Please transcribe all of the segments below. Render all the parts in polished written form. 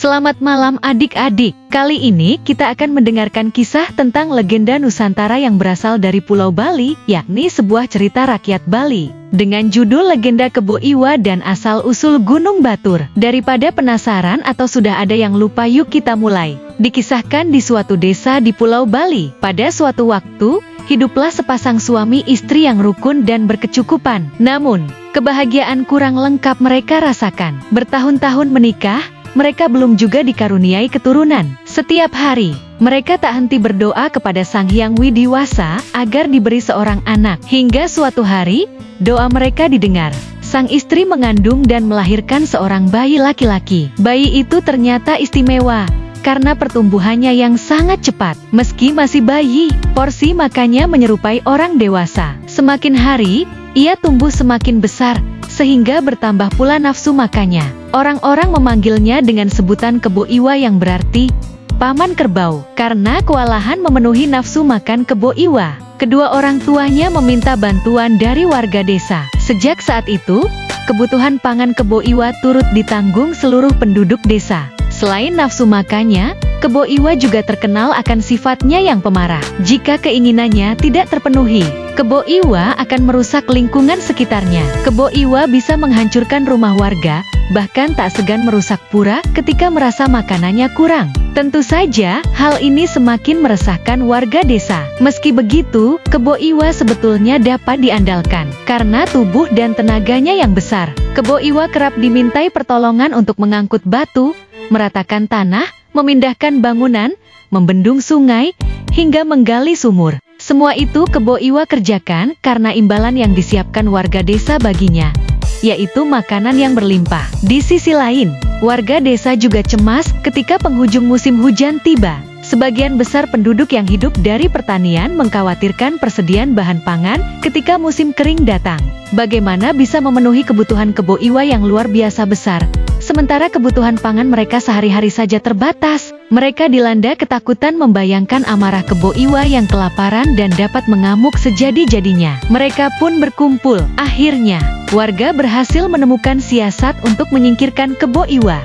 Selamat malam adik-adik. Kali ini kita akan mendengarkan kisah tentang legenda Nusantara yang berasal dari Pulau Bali, yakni sebuah cerita rakyat Bali. Dengan judul Legenda Kebo Iwa dan Asal-Usul Gunung Batur. Daripada penasaran atau sudah ada yang lupa, yuk kita mulai. Dikisahkan di suatu desa di Pulau Bali. Pada suatu waktu, hiduplah sepasang suami istri yang rukun dan berkecukupan. Namun, kebahagiaan kurang lengkap mereka rasakan. Bertahun-tahun menikah, mereka belum juga dikaruniai keturunan. Setiap hari, mereka tak henti berdoa kepada Sang Hyang Widiwasa agar diberi seorang anak. Hingga suatu hari, doa mereka didengar. Sang istri mengandung dan melahirkan seorang bayi laki-laki. Bayi itu ternyata istimewa karena pertumbuhannya yang sangat cepat. Meski masih bayi, porsi makannya menyerupai orang dewasa. Semakin hari, ia tumbuh semakin besar, sehingga bertambah pula nafsu makannya. Orang-orang memanggilnya dengan sebutan Kebo Iwa yang berarti Paman Kerbau, karena kewalahan memenuhi nafsu makan Kebo Iwa. Kedua orang tuanya meminta bantuan dari warga desa. Sejak saat itu, kebutuhan pangan Kebo Iwa turut ditanggung seluruh penduduk desa. Selain nafsu makannya, Kebo Iwa juga terkenal akan sifatnya yang pemarah. Jika keinginannya tidak terpenuhi, Kebo Iwa akan merusak lingkungan sekitarnya. Kebo Iwa bisa menghancurkan rumah warga, bahkan tak segan merusak pura ketika merasa makanannya kurang. Tentu saja, hal ini semakin meresahkan warga desa. Meski begitu, Kebo Iwa sebetulnya dapat diandalkan. Karena tubuh dan tenaganya yang besar, Kebo Iwa kerap dimintai pertolongan untuk mengangkut batu, meratakan tanah, memindahkan bangunan, membendung sungai, hingga menggali sumur. Semua itu Kebo Iwa kerjakan karena imbalan yang disiapkan warga desa baginya, yaitu makanan yang berlimpah. Di sisi lain, warga desa juga cemas ketika penghujung musim hujan tiba. Sebagian besar penduduk yang hidup dari pertanian mengkhawatirkan persediaan bahan pangan ketika musim kering datang. Bagaimana bisa memenuhi kebutuhan Kebo Iwa yang luar biasa besar, sementara kebutuhan pangan mereka sehari-hari saja terbatas? Mereka dilanda ketakutan membayangkan amarah Kebo Iwa yang kelaparan dan dapat mengamuk sejadi-jadinya. Mereka pun berkumpul. Akhirnya, warga berhasil menemukan siasat untuk menyingkirkan Kebo Iwa.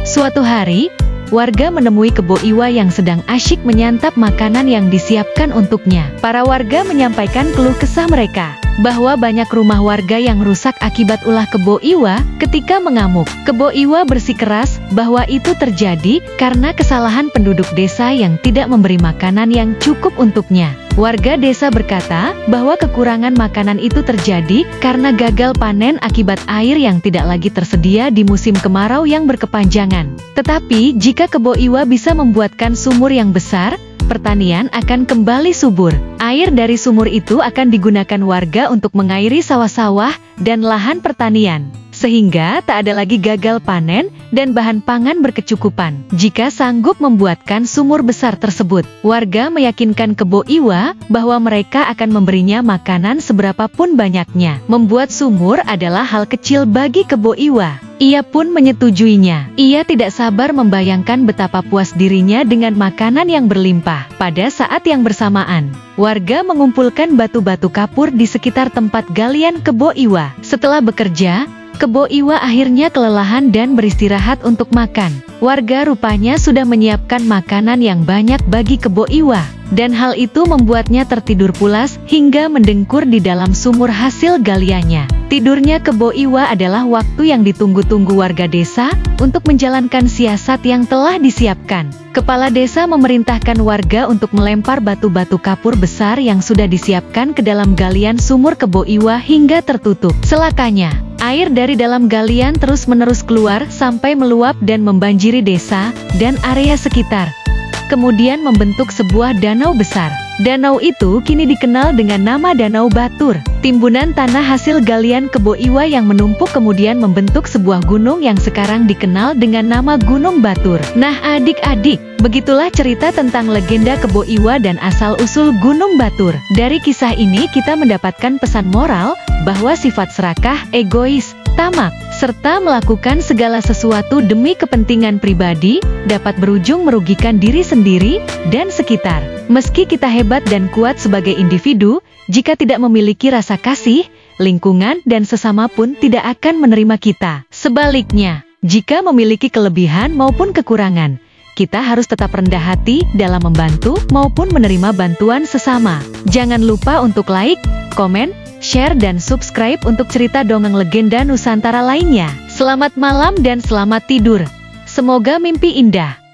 Suatu hari, warga menemui Kebo Iwa yang sedang asyik menyantap makanan yang disiapkan untuknya. Para warga menyampaikan keluh kesah mereka, bahwa banyak rumah warga yang rusak akibat ulah Kebo Iwa ketika mengamuk. Kebo Iwa bersikeras bahwa itu terjadi karena kesalahan penduduk desa yang tidak memberi makanan yang cukup untuknya. Warga desa berkata bahwa kekurangan makanan itu terjadi karena gagal panen akibat air yang tidak lagi tersedia di musim kemarau yang berkepanjangan. Tetapi jika Kebo Iwa bisa membuatkan sumur yang besar, pertanian akan kembali subur. Air dari sumur itu akan digunakan warga untuk mengairi sawah-sawah dan lahan pertanian, sehingga tak ada lagi gagal panen dan bahan pangan berkecukupan. Jika sanggup membuatkan sumur besar tersebut, warga meyakinkan Kebo Iwa bahwa mereka akan memberinya makanan seberapapun banyaknya. Membuat sumur adalah hal kecil bagi Kebo Iwa. Ia pun menyetujuinya. Ia tidak sabar membayangkan betapa puas dirinya dengan makanan yang berlimpah. Pada saat yang bersamaan, warga mengumpulkan batu-batu kapur di sekitar tempat galian Kebo Iwa. Setelah bekerja, Kebo Iwa akhirnya kelelahan dan beristirahat untuk makan. Warga rupanya sudah menyiapkan makanan yang banyak bagi Kebo Iwa, dan hal itu membuatnya tertidur pulas hingga mendengkur di dalam sumur hasil galiannya. Tidurnya Kebo Iwa adalah waktu yang ditunggu-tunggu warga desa untuk menjalankan siasat yang telah disiapkan. Kepala desa memerintahkan warga untuk melempar batu-batu kapur besar yang sudah disiapkan ke dalam galian sumur Kebo Iwa hingga tertutup. Celakanya, air dari dalam galian terus-menerus keluar sampai meluap dan membanjiri desa dan area sekitar. Kemudian membentuk sebuah danau besar. Danau itu kini dikenal dengan nama Danau Batur. Timbunan tanah hasil galian Kebo Iwa yang menumpuk kemudian membentuk sebuah gunung yang sekarang dikenal dengan nama Gunung Batur. Nah adik-adik, begitulah cerita tentang legenda Kebo Iwa dan asal-usul Gunung Batur. Dari kisah ini kita mendapatkan pesan moral bahwa sifat serakah, egois, tamak, serta melakukan segala sesuatu demi kepentingan pribadi dapat berujung merugikan diri sendiri dan sekitar. Meski kita hebat dan kuat sebagai individu, jika tidak memiliki rasa kasih, lingkungan dan sesama pun tidak akan menerima kita. Sebaliknya, Jika memiliki kelebihan maupun kekurangan, kita harus tetap rendah hati dalam membantu maupun menerima bantuan sesama. Jangan lupa untuk like, komen, share dan subscribe untuk cerita dongeng legenda Nusantara lainnya. Selamat malam dan selamat tidur. Semoga mimpi indah.